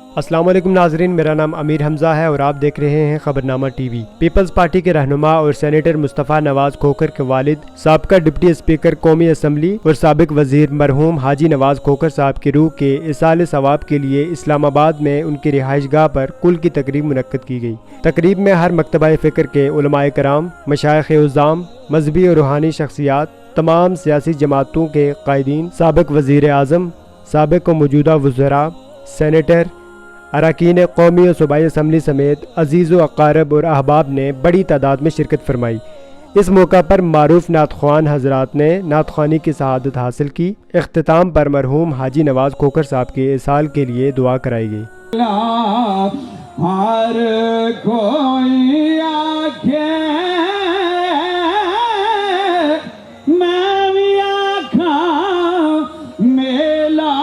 अस्सलाम वालेकुम नाजरीन, मेरा नाम अमीर हमजा है और आप देख रहे हैं खबरनामा टीवी। पीपल्स पार्टी के रहनुमा और सेनेटर मुस्तफ़ा नवाज खोखर के वालिद, साबका डिप्टी स्पीकर कौमी असम्बली और साबिक वजीर मरहूम हाजी नवाज खोखर साहब की रूह के इसाले सवाब के लिए इस्लामाबाद में उनकी रिहाइशगाह पर कुल की तकरीब मुनक्कद की गई। तकरीब में हर मकतबा फ़िक्र के उलमाए कराम, मशाइख उज़्ज़ाम, मजहबी और रूहानी शख्सियात, तमाम सियासी जमातों के कायदीन, साबिक वजीर आज़म, साबिक व मौजूदा वज़रा, सेनेटर, अरकान कौमी और सूबाई असम्बली समेत अजीज़ व अक़ारब और अहबाब ने बड़ी तादाद में शिरकत फरमाई। इस मौका पर मारूफ नातख्वान हजरात ने नातख्वानी की शहादत हासिल की। इख्तिताम पर मरहूम हाजी नवाज खोखर साहब के इसाल के लिए दुआ कराई गई। हर कोई आखे मैं भी आखा मेला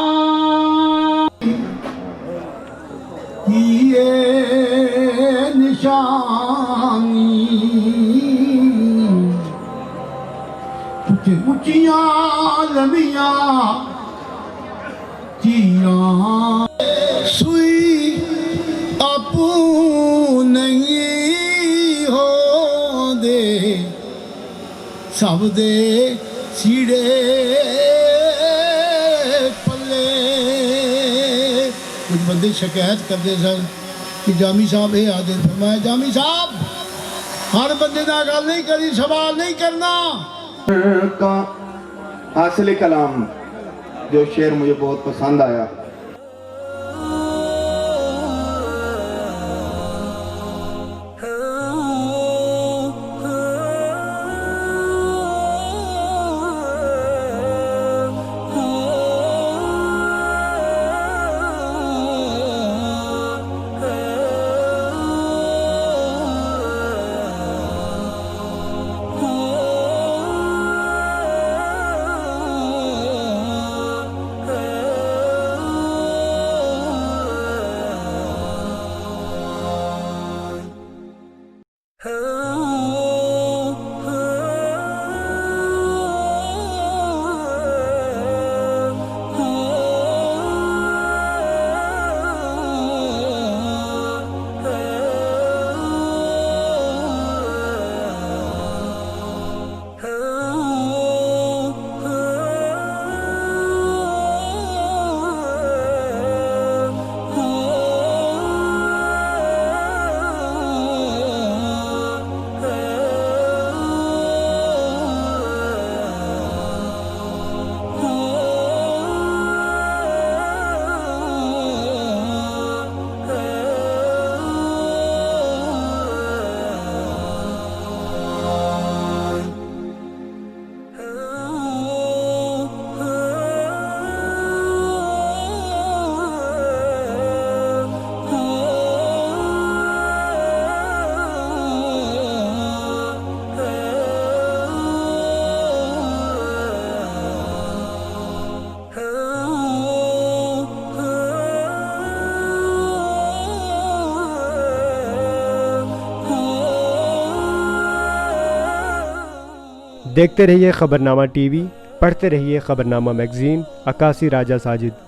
ये निशानी ऊंचियां लंबियां चियां सुई अपू नहीं हो दे सब दे सीड़े पल्ले। कुछ बंदे शिकायत करते सर कि जामी साहब ये आदे, फरमाया जामी साहब हर बंदे ना गल नहीं करी, सवाल नहीं करना का हासिल कलाम जो शेर मुझे बहुत पसंद आया। देखते रहिए खबरनामा टीवी, पढ़ते रहिए खबरनामा मैगजीन। अकासी राजा साजिद।